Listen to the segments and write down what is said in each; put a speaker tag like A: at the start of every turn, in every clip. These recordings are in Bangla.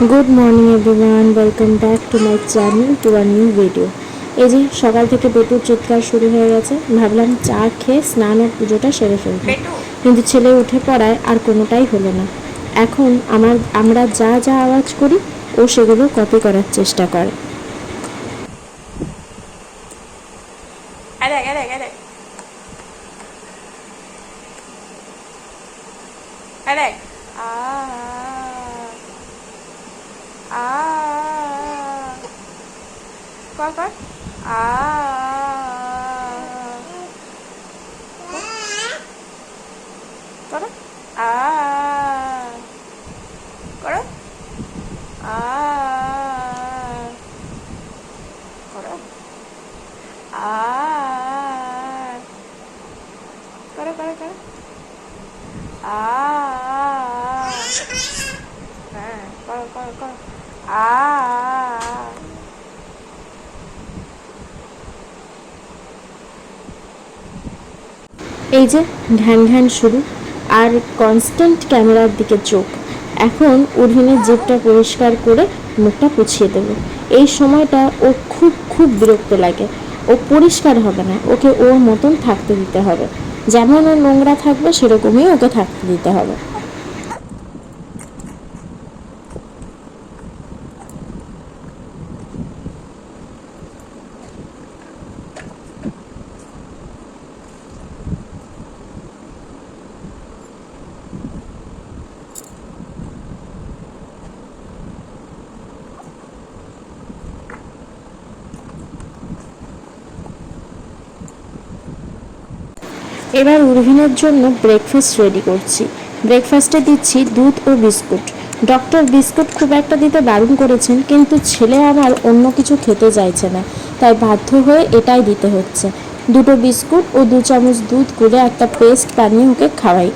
A: Good morning everyone, welcome back to my channel to a new video. এই যে সকাল থেকে বেটুর চিৎকার শুরু হয়ে গেছে। ভাবলাম চা খেয়ে স্নান ও পুজোটা সেরে ফেলবো, কিন্তু ছেলে উঠে পড়ায় আর কোনোটাই হলো না। এখন আমরা যা যা আওয়াজ করি ও সেগুলো কপি করার চেষ্টা করে।
B: করো করো করো করো করো করো হ্যাঁ করো করো করো
A: এই যে ঘ্যান ঘ্যান শুরু, আর কনস্ট্যান্ট ক্যামেরার দিকে চোখ। এখন উর্হিনের জিভটা পরিষ্কার করে মুখটা পুছিয়ে দেবো। এই সময়টা ও খুব খুব বিরক্ত লাগে। ও পরিষ্কার হবে না, ওকে ওর মতন থাকতে দিতে হবে। যেমন ও নোংরা থাকবে সেরকমই ওকে থাকতে দিতে হবে। এবার উর্ভিনের জন্য ব্রেকফাস্ট রেডি করছি। ব্রেকফাস্টে দিচ্ছি দুধ ও বিস্কুট। ডক্টর বিস্কুট খুব একটা দিতে বারণ করেছেন, কিন্তু ছেলে আমার অন্য কিছু খেতে চাইছে না, তাই বাধ্য হয়ে এটাই দিতে হচ্ছে। দুটো বিস্কুট ও 2 চামচ দুধ গুলে একটা পেস্ট বানিয়ে ওকে খাওয়াই।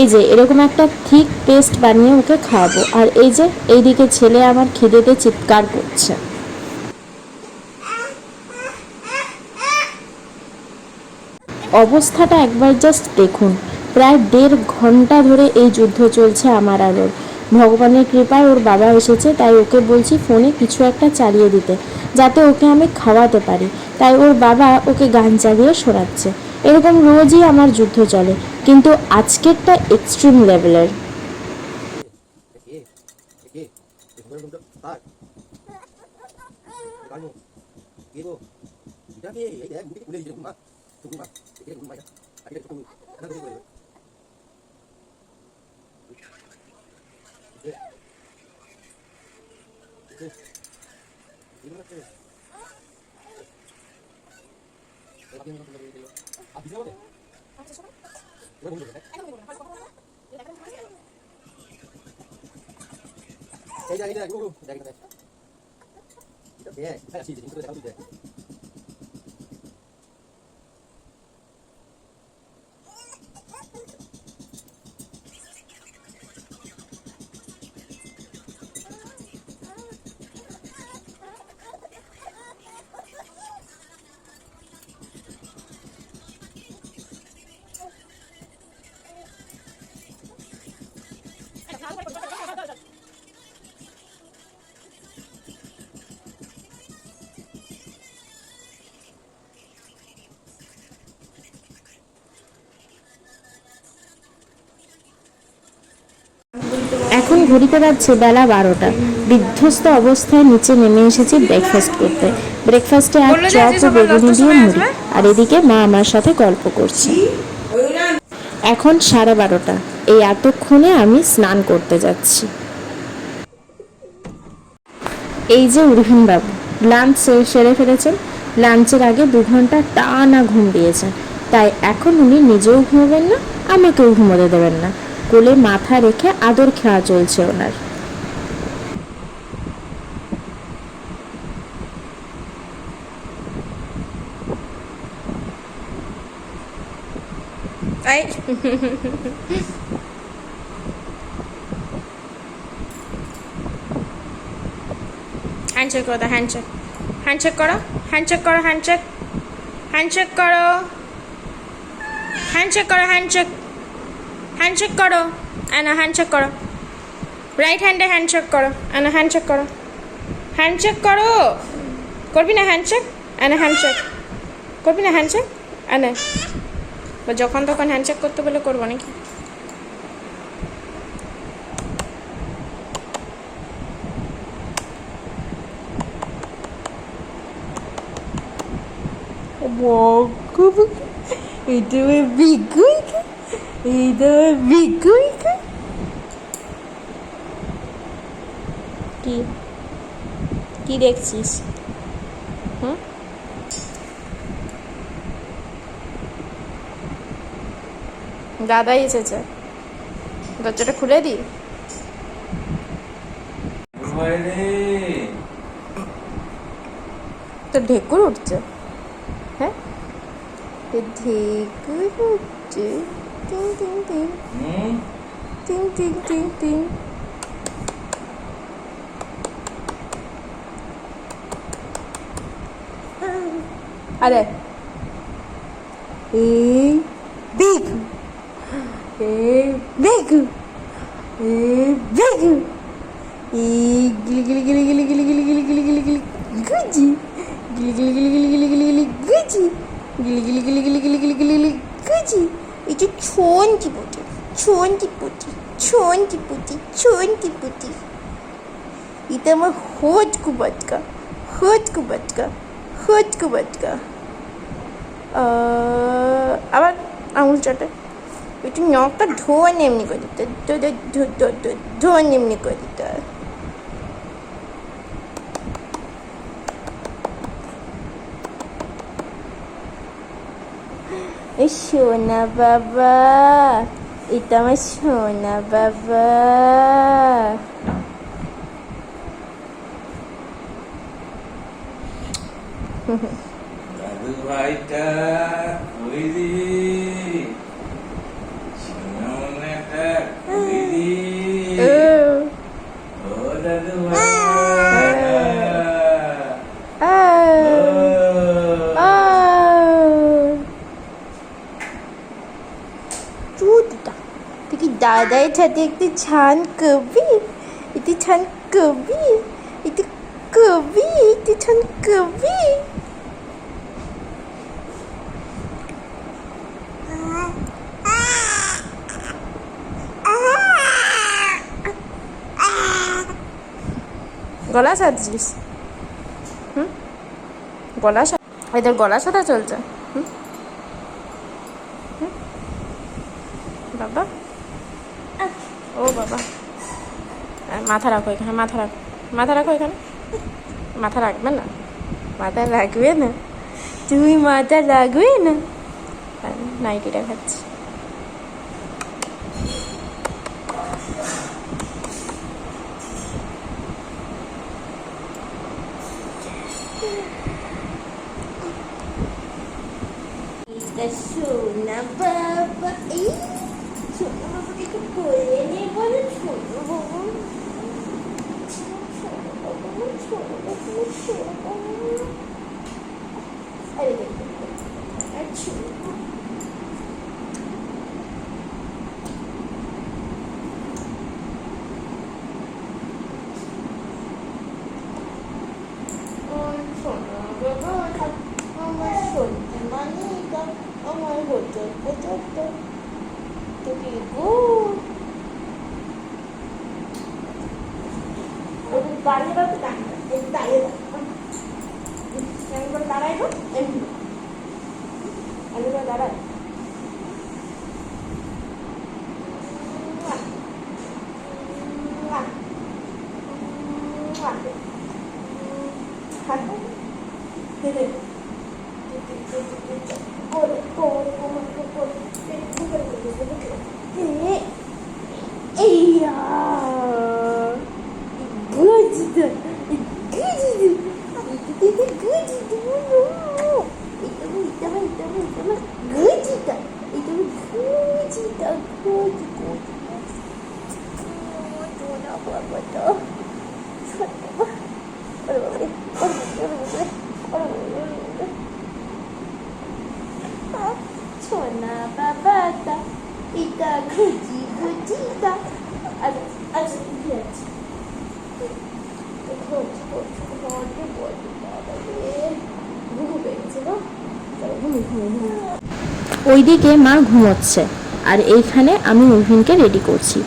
A: এই যে এরকম একটা থিক পেস্ট বানিয়ে ওকে খাওয়াবো। আর এই যে এইদিকে ছেলে আমার খিদেতে চিৎকার করছে। অবস্থাটা একবার জাস্ট দেখুন। প্রায় 1.5 ঘন্টা ধরে এই যুদ্ধ চলছে আমার আর ওর। ভগবানের কৃপায় ওর বাবা এসেছে, তাই ওকে বলছি ফোনে কিছু একটা চালিয়ে দিতে, যাতে ওকে আমি খাওয়াতে পারি। তাই ওর বাবা ওকে গান চালিয়ে শোনাচ্ছে। এরকম রোজই আমার যুদ্ধ চলে, কিন্তু আজকেরটা এক্সট্রিম লেভেলের। এখন ঘড়িতে বাজছে বেলা 12টা। বিধ্বস্ত অবস্থায় নিচে নেমে এসেছি ব্রেকফাস্ট করতে। ব্রেকফাস্টে আর চপ ও বেগুনি দিয়ে মুড়ি, আর এদিকে মা আমার সাথে গল্প করছে। এখন 12:30। এই এতক্ষণে আমি স্নান করতে যাচ্ছি। এই যে উর্ভিন বাবু লাঞ্চ সেরে ফেলেছেন। লাঞ্চের আগে 2 ঘন্টা টানা ঘুম দিয়েছেন, তাই এখন উনি নিজেও ঘুমোবেন না, আমাকেও ঘুমোতে দেবেন না। কোলে মাথা রেখে আদর খেয়া চলছে ওনার।
B: হ্যান্ডশেক করো, হ্যান্ডশেক হ্যান্ডশেক করো, হ্যান্ডশেক করো, হ্যান্ডশেক হ্যান্ডশেক করো। হ্যান্ডশেক করো, হ্যান্ডশেক, হ্যান্ডশেক করো, অ্যানা হ্যান্ডশেক করো, রাইট হ্যান্ডে হ্যান্ডশেক করো, অ্যানা হ্যান্ডশেক করো, হ্যান্ডশেক করো, করবি না হ্যান্ডশেক, অ্যানা হ্যান্ডশেক করবি না হ্যান্ডশেক, অ্যানা বা যখন তখন হ্যান্ডশেক করতে বলে করবো নাকি?
A: এটা বিগুইকা, এটা বিগুইকা। কি কি দেখছিস? হুম, দাদাই এসেছে, দরজাটা খুলে দি। তো ঢেকুর উঠছে, হ্যাঁ ঢেকুর উঠছে, টিং টিং টিং টিং টিং টিং টিং। আরে এই বিগ, এই বিগ, এই বিগ, এই গিলি গিলি গিলি গিলি গিলি গিলি গিলি গিলি গিলি গিলি গুজি, গিলি গিলি গিলি গিলি গিলি গিলি গিলি গুজি, গিলি গিলি গিলি গিলি গিলি গিলি গিলি গিলি গুজি। এটা ছন্তি পুটি, ছন্তি পুটি, ছন্তি পুটি, ছন্তি পুটি। এটা আমার হোট কুবাটকা, হোট কুবাটকা, হোট কুবাটকা। আবার আঙুল চাটে, একটু নখটা ধোয়া এমনি করে দিতে, ধোয়া এমনি করে দিতে। এই সোনা বাবা, এটা আমার সোনা বাবা।
C: দাদু ভাইটা কই রে, সোনামনেটা কই রে, ও দাদু ভাইটা,
A: চুদিটা তুই কি দাদার সাথে একটু ছান করবি, একটু ছান করবি, একটু করবি, একটু ছান করবি? গলা সাজছিস? হুম, গলা এদের গলা সাদা চলছে। হুম, বাবা, ও বাবা, মাথা রাখো এখানে, মাথা রাখো, মাথা রাখো এখানে, মাথা রাখবে না, মাথা রাখবে না, তুমি মাথা রাখবে না। নাইটিটা খাচ্ছি। সোনা বাবা, এই সোনা বাবাকে একটু বলে নিয়ে বলো, সোনা বাবা, সোনা বাবা, সোনা বাবা, সোনা বাবা। আরে দেখো, আচ্ছা সোনা বাবা, আমার সত্যি মানে আমার হতো হতো তুমি গো দাঁড়িয়ে দাও, তো দাঁড়িয়ে দাও, কেমন করে দাঁড়াইব, এমনি আমি করে দাঁড়াই। সোনা বাবা। ওইদিকে মা ঘুমোচ্ছে আর এইখানে আমি উর্ভিনকে রেডি করছি।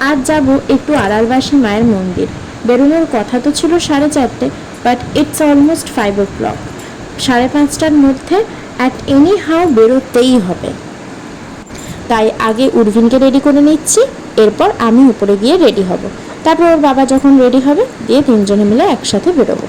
A: আজ যাব একটু আড়ালবাসী মায়ের মন্দির। বেরোনোর কথা তো ছিল 4:30, বাট ইটস অলমোস্ট 5 o'clock। 5:30টার মধ্যে অ্যাট এনি হাউ বেরোতেই হবে। তাই আগে উর্ভিনকে রেডি করে নিচ্ছি, এরপর আমি উপরে গিয়ে রেডি হব। তারপর ওর বাবা যখন রেডি হবে দিয়ে তিনজনে মিলে একসাথে বেরোবো।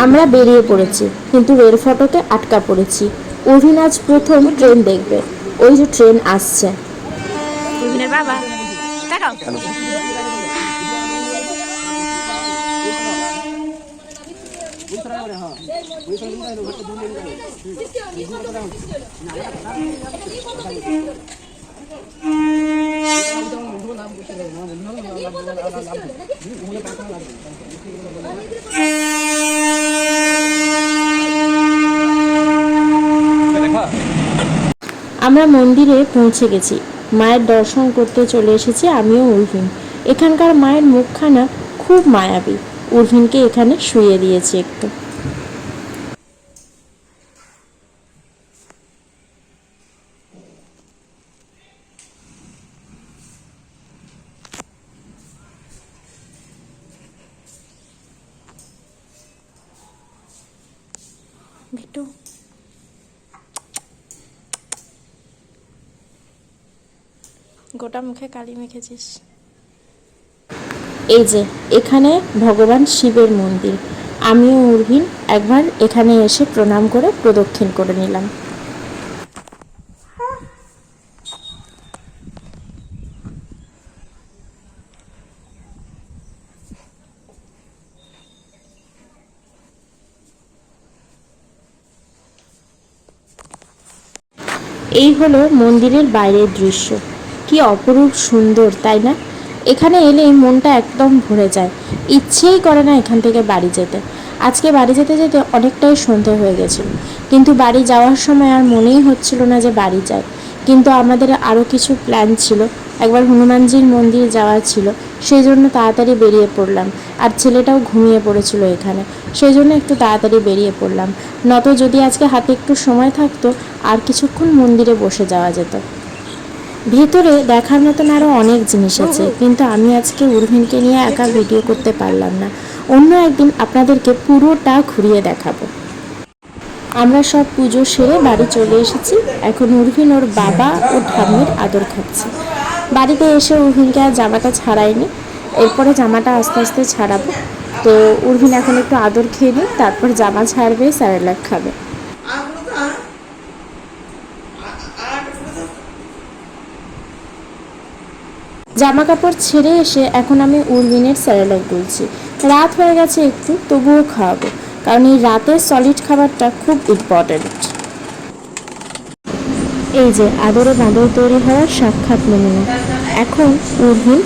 A: আমরা বেরিয়ে পড়েছি, কিন্তু রেল ফটকে আটকা পড়েছি। অভিন আজ প্রথম ট্রেন দেখবে। ওই যে ট্রেন আসছে।
B: উর্ভিনের বাবা তাকাও।
A: আমরা মন্দিরে পৌঁছে গেছি। মায়ের দর্শন করতে চলে এসেছি আমিও উর্ভিন। এখানকার মায়ের মুখখানা খুব মায়াবী। উর্ভিনকে এখানে শুইয়ে দিয়েছি একটু। বিট্টু গোটা মুখে কালি মেখেছিস। এই যে এখানে ভগবান শিবের মন্দির। আমিও উর্ভিন একবার এখানে এসে প্রণাম করে প্রদক্ষিণ করে নিলাম। এই হলো মন্দিরের বাইরের দৃশ্য। কি অপরূপ সুন্দর, তাই না? এখানে এলেই মনটা একদম ভরে যায়, ইচ্ছেই করে না এখান থেকে বাড়ি যেতে। আজকে বাড়ি যেতে যেতে অনেকটাই সন্ধে হয়ে গেছিল, কিন্তু বাড়ি যাওয়ার সময় আর মনেই হচ্ছিল না যে বাড়ি যায়। কিন্তু আমাদের আরও কিছু প্ল্যান ছিল, একবার হনুমানজির মন্দির যাওয়ার ছিল, সেই জন্য তাড়াতাড়ি বেরিয়ে পড়লাম। আর ছেলেটাও ঘুমিয়ে পড়েছিল এখানে, সেই জন্য একটু তাড়াতাড়ি বেরিয়ে পড়লাম। নত যদি আজকে হাতে একটু সময় থাকতো আর কিছুক্ষণ মন্দিরে বসে যাওয়া যেত। ভেতরে দেখার মতন আরও অনেক জিনিস আছে, কিন্তু আমি আজকে উর্ভিনকে নিয়ে একা ভিডিও করতে পারলাম না। অন্য একদিন আপনাদেরকে পুরোটা ঘুরিয়ে দেখাবো। আমরা সব পুজো সেরে বাড়ি চলে এসেছি। এখন উর্ভিন ওর বাবা ও ঠাম্মির আদর খাচ্ছে। বাড়িতে এসে উর্ভিনকে আর জামাটা ছাড়াইনি, এরপরে জামাটা আস্তে আস্তে ছাড়াবো। তো উর্ভিন এখন একটু আদর খেয়ে নিই, তারপর জামা ছাড়বে, স্যারেলাক খাবে। জামা কাপড় ছেড়ে এসে এখন আমি উর্ভিনের স্যারেলাক গুলছি। রাত হয়ে গেছে একটু, তবুও খাওয়াবো, কারণ এই রাতের সলিড খাবারটা খুব ইম্পর্ট্যান্ট। এই যে আদরে বাঁদর তৈরি হওয়ার সাক্ষাৎ নমুনা। এখন উর্ভিন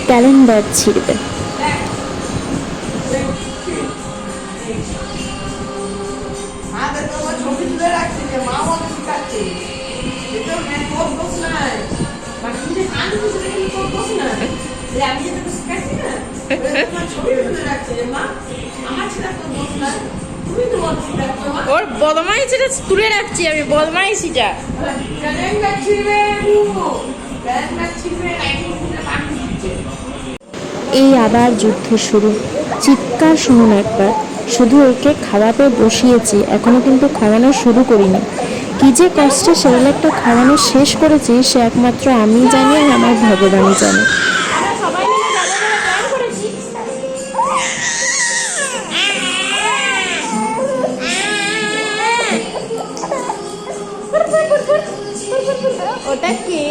A: ক্যালেন্ডার ছিঁড়বে।
B: ওর বদমাইশিটা তুলে রাখছি আমি, বদমাইশিটা।
A: এই আবার যুদ্ধ শুরু। চিৎকার শুনুন একবার। শুধু ওকে খাওয়াতে বসিয়েছি, এখনো কিন্তু খাওয়ানো শুরু করিনি। কি যে কষ্টে সেরেলাকটা খাওয়ানো শেষ করেছি সে একমাত্র আমি জানি আর আমার ভগবানই জানে।
B: সবাই মিলে যাবো বলে প্ল্যান করেছি। ওটা কে?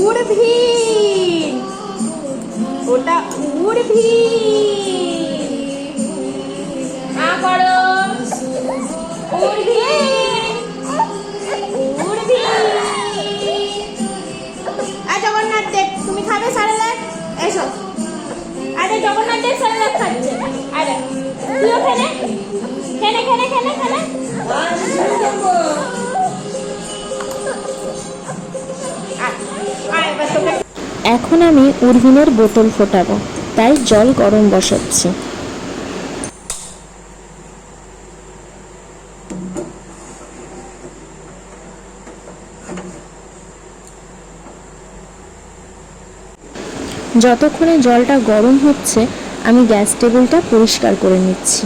B: উর্ভিন, ওটা উর্ভিন। আ করো উর্ভিন, উর্ভিন। জগন্নাথ দেব, তুমি খাবে স্যারেলাক? এসো। আরে জগন্নাথ দেব স্যারেলাক খাচ্ছে। আরে তুইও খেলে, খেলে খেলে খেলে খেলে।
A: এখন আমি উর্ভিনের বোতল ফোটাবো, তাই জল গরম বসাচ্ছি। যতক্ষণে জলটা গরম হচ্ছে আমি গ্যাস টেবিলটা পরিষ্কার করে নিচ্ছি।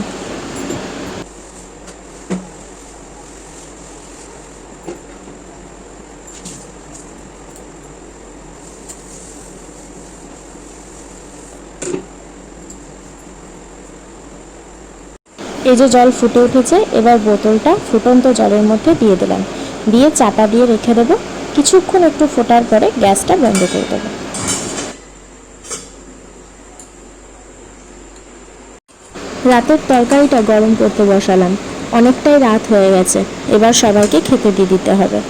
A: এই যে জল ফুটে উঠেছে, এবার বোতলটা ফুটন্ত জলের মধ্যে দিয়ে দিলাম, দিয়ে চাপা দিয়ে রেখে দেবো। কিছুক্ষণ একটু ফোটার পরে গ্যাসটা বন্ধ করে দেবো। রাতের তরকারিটা গরম করতে বসালাম, অনেকটাই রাত হয়ে গেছে, এবার সবাইকে খেতে দিয়ে দিতে হবে।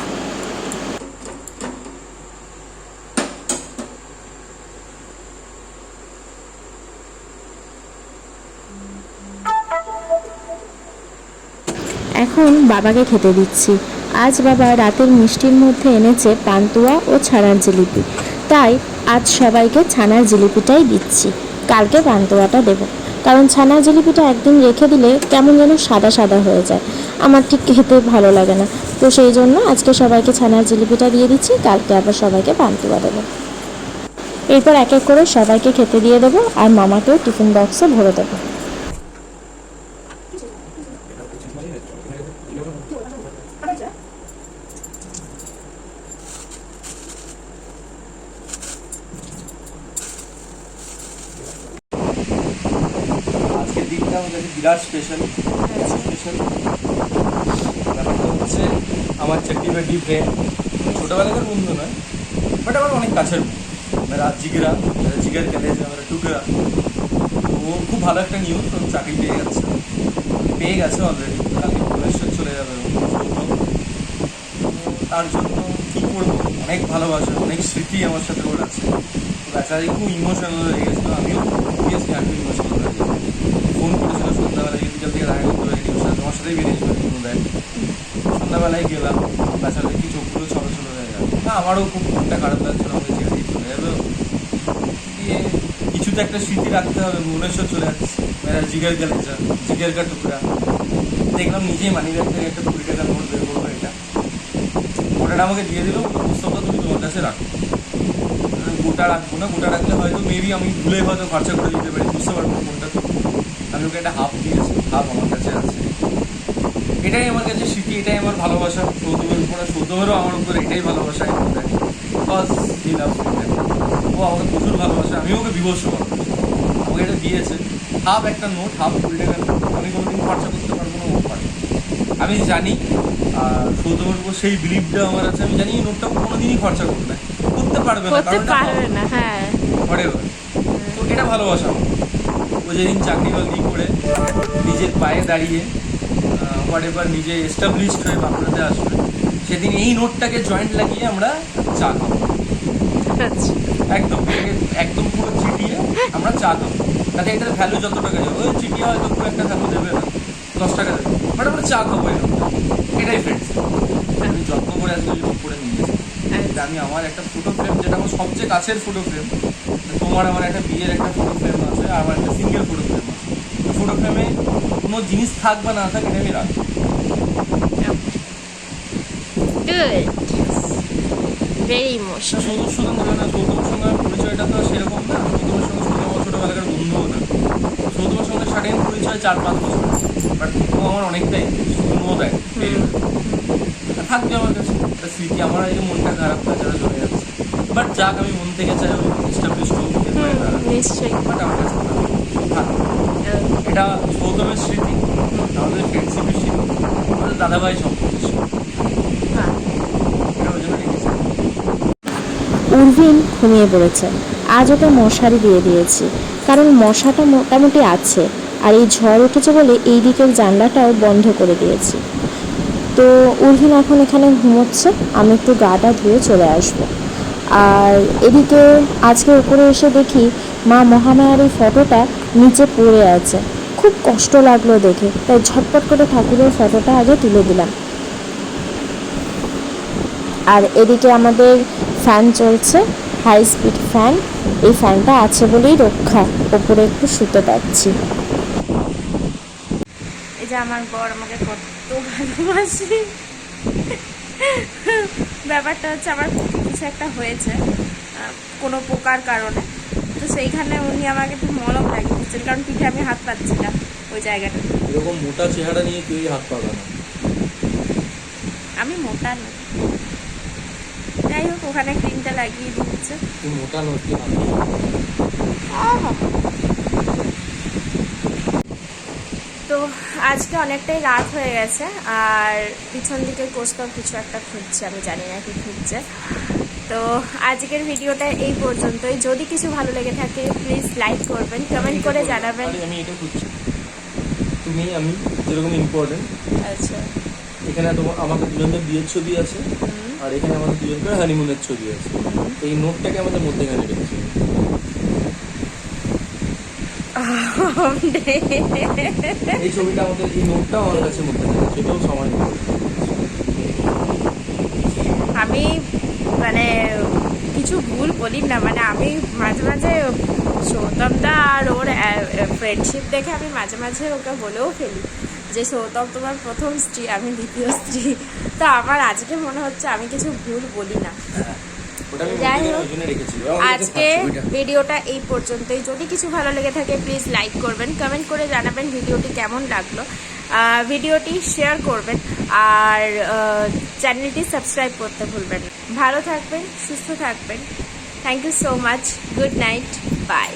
A: এখন বাবাকে খেতে দিচ্ছি। আজ বাবা রাতের মিষ্টির মধ্যে এনেছে পান্তুয়া ও ছানার জিলিপি, তাই আজ সবাইকে ছানার জিলিপিটাই দিচ্ছি, কালকে পান্তুয়াটা দেব। কারণ ছানার জিলিপিটা একদিন রেখে দিলে কেমন যেন সাদা সাদা হয়ে যায়, আমার ঠিক খেতে ভালো লাগে না। তো সেই জন্য আজকে সবাইকে ছানার জিলিপিটা দিয়ে দিচ্ছি, কালকে আবার সবাইকে পান্তুয়া দেবো। এরপর এক এক করে সবাইকে খেতে দিয়ে দেবো, আর মামাকেও টিফিন বক্সে ভরে দেবো।
D: আজকের দিনটা আমাদের কাছে বিরাট স্পেশাল ব্যাপারটা হচ্ছে আমার চাকরি বাকরি ফ্রেন্ড, ছোটোবেলাকার বন্ধু নয়, বাট আমার অনেক কাছের বন্ধু। মেরা জিগার কলেজ মেরা টুকরা। তো ও খুব ভালো একটা নিউজ, তো চাকরি পেয়ে গেছে অলরেডি, কালকে ভুবনেশ্বর চলে যাবে। তার জন্য কী করবো, অনেক ভালোবাসা, অনেক স্মৃতি আমার সাথে ওর আছে। তো বেচারি খুব ইমোশনাল হয়ে গেছিলো, আমিও অবভিয়াসলি আমি ইমোশনাল হয়ে গেছি। ফোন করেছিল সন্ধ্যাবেলায়, বিকাল থেকে দেখা করতে পারিনি ওর সাথে, তোমার সাথেই বেরিয়েছিল কোনো দেয়। সন্ধ্যাবেলায় গেলাম, বেচারা দেখি চোখগুলো ছলো ছলো হয়ে গেল। না আমারও খুব মনটা খারাপ লাগছিল, আমাকে ছেড়ে দিয়ে চলে যাবে। দিয়ে কিছু তো একটা স্মৃতি রাখতে হবে, ভুবনেশ্বর চলে যাচ্ছে, মেরা জিগার গালিচা, জিগার কা টুকরা। দেখলাম নিজেই মানি ব্যাগ থেকে একটা 20 টাকার নোট বের করবো, এটা ওটা আমাকে দিয়ে দিল, পুস্তকটা তুমি তোমার কাছে রাখো। গোটা রাখবো না, গোটা রাখলে হয়তো মেবি আমি ভুলে হয়তো খরচা করে দিতে পারি, বুঝতে পারবো কোনটা তো। আমি ওকে একটা হাফ দিয়েছি, হাফ আমার কাছে আছে। এটাই আমার কাছে স্মৃতি, এটাই আমার ভালোবাসা সৌতমের উপরে, সৌতমেরও আমার উপরে এটাই ভালোবাসা। বিকজ হি লাভস মি, ও আমাকে প্রচুর ভালোবাসে, আমি ওকে বিভৎস ভালোবাসি। আমাকে এটা দিয়েছে হাফ একটা নোট, হাফ 20 টাকার নোট, আমি কোনোদিন খরচা করতে পারবো না, ও পারে। আমি জানি সৌতমের উপর সেই বিলিভটা আমার আছে, আমি জানি এই নোটটা কোনোদিনই খরচা করবে না, করতে পারবে না,
B: করতে
D: কারণ
B: পারবে না। হ্যাঁ,
D: whatever। তো এটা ভালোবাসা আমার। ও যেদিন চাকরি বাকরি করে নিজের পায়ে দাঁড়িয়ে হোয়াটএভার নিজে এস্টাবলিশড হয়ে বাঁকুড়াতে আসবে, সেদিন এই নোটটাকে জয়েন্ট লাগিয়ে আমরা চা খাবো।
B: আচ্ছা।
D: একদম একদম পুরো চিটিয়ে আমরা চা খাবো। তাতে এটার ভ্যালু যত টাকা যাবে, ওই চিটিয়ে হয়তো খুব একটা ভ্যালু দেবে না, 10 টাকা দেবে, বাট আমরা চা খাবো। এই নোটটা এটাই ফ্রেন্ডস। আমি যত্ন করে আজকে যোগ করে নিয়ে এসেছি। এটা আমি আমার একটা ফটো ফ্রেম, যেটা আমার সবচেয়ে কাছের ফটো ফ্রেম। তোমার আমার একটা বিয়ের একটা ফটো ফ্রেম আছে, আর আমার একটা সিঙ্গেল ফটো ফ্রেম আছে। ফটো ফ্রেমে কোনো জিনিস থাক বা না থাক, এটা আমি রাখবো।
B: Good, very emotional.
D: সৌতমের সঙ্গে ধরে না, সৌতমের সঙ্গে আমার পরিচয়টা তো সেরকম না। সৌতমের সঙ্গে আমার ছোটোবেলাকার বন্ধুও না। সৌতমের সঙ্গে স্টার্টিং পরিচয় 4-5 বছর, বাট ও আমার অনেকটাই নো দেয়, থাকবে আমার কাছে একটা স্মৃতি। আমার এই যে মনটা খারাপ, তাছাড়া চলে যাচ্ছে, বাট যাক, আমি মন থেকে চাই আমি এস্টাবলিশ হোক,
B: নিশ্চয়ই।
D: বাট আমার কাছে থাকবে। এটা সৌতমের স্মৃতি, আমাদের ফ্রেন্ডশিপের স্মৃতি, আমাদের দাদাভাই সম্পর্কের স্মৃতি,
B: হ্যাঁ।
D: এটা ওই জন্য লিখেছি।
A: উর্ভিন ঘুমিয়ে পড়েছে। আজ ওকে মশারি দিয়ে দিয়েছি, কারণ মশাটা মোটামুটি আছে, আর এই ঝড় উঠেছে বলে এই দিকের জানলাটাও বন্ধ করে দিয়েছি। তো উর্ভিন এখন এখানে ঘুমোচ্ছে, আমি একটু গাটা ধুয়ে চলে আসব। আর এদিকে আজকে উপরে এসে দেখি মা মহামায়ার এই ফটোটা নিচে পড়ে আছে, খুব কষ্ট লাগলো দেখে, তাই ঝটপট করে ঠাকুরের ফটোটা আগে তুলে দিলাম। আর এদিকে আমাদের ফ্যান চলছে, হাই স্পিড ফ্যান। এই ফ্যানটা আছে বলেই রক্ষা, ওপরে একটু শুতে পাচ্ছি।
B: এই যে আমার বর আমাকে কত ভালোবাসে। ব্যাপারটা হচ্ছে আমার কিছু একটা হয়েছে কোনো পোকার কারণে, তো সেইখানে উনি আমাকে একটু মলম লাগিয়ে দিচ্ছেন, কারণ পিঠে আমি হাত পাচ্ছি না ওই জায়গাটা।
D: এরকম মোটা চেহারা নিয়ে কেউই হাত পাবে না।
B: আমি মোটা নই, যাই হোক ওখানে ক্রিমটা লাগিয়ে দিচ্ছে।
D: তুই মোটা নতি।
B: তো আজকে অনেকটাই রাত হয়ে গেছে, আর পিছন দিকে কোস্তাও কিছু একটা খুঁজছে, আমি জানি না কি খুঁজছে। তো আজকের ভিডিওটা এই পর্যন্তই। যদি কিছু ভালো লেগে থাকে প্লিজ লাইক করবেন, কমেন্ট করে জানাবেন।
D: আমি এটা খুঁজছি, তুমি আমি যেরকম ইম্পর্টেন্ট।
B: আচ্ছা,
D: এখানে তোমার আমাদের দুজনের বিয়ের ছবি আছে, আর এখানে আমাদের দুজনকার হানিমুনের ছবি আছে। এই নোটটাকে আমাদের মধ্যেখানে রেখেছি। এই ছবিটা আমাদের, এই নোটটাও আমার কাছে মধ্যেখানে, সেটাও সমান।
B: আমি মানে কিছু ভুল বলি না, মানে আমি মাঝে মাঝে সৌতমদা আর ওর ফ্রেন্ডশিপ দেখে আমি মাঝে মাঝে ওকে বলেও ফেলি যে সৌতম তোমার প্রথম স্ত্রী, আমি দ্বিতীয় স্ত্রী। তো আমার আজকে মনে হচ্ছে আমি কিছু ভুল বলি না। যাই হোক, আজকে ভিডিওটা এই পর্যন্তই। যদি কিছু ভালো লেগে থাকে প্লিজ লাইক করবেন, কমেন্ট করে জানাবেন ভিডিওটি কেমন লাগলো, ভিডিওটি শেয়ার করবেন, আর চ্যানেলটি সাবস্ক্রাইব করতে ভুলবেন না। ভালো থাকবেন, সুস্থ থাকবেন। Thank you so much, good night, by.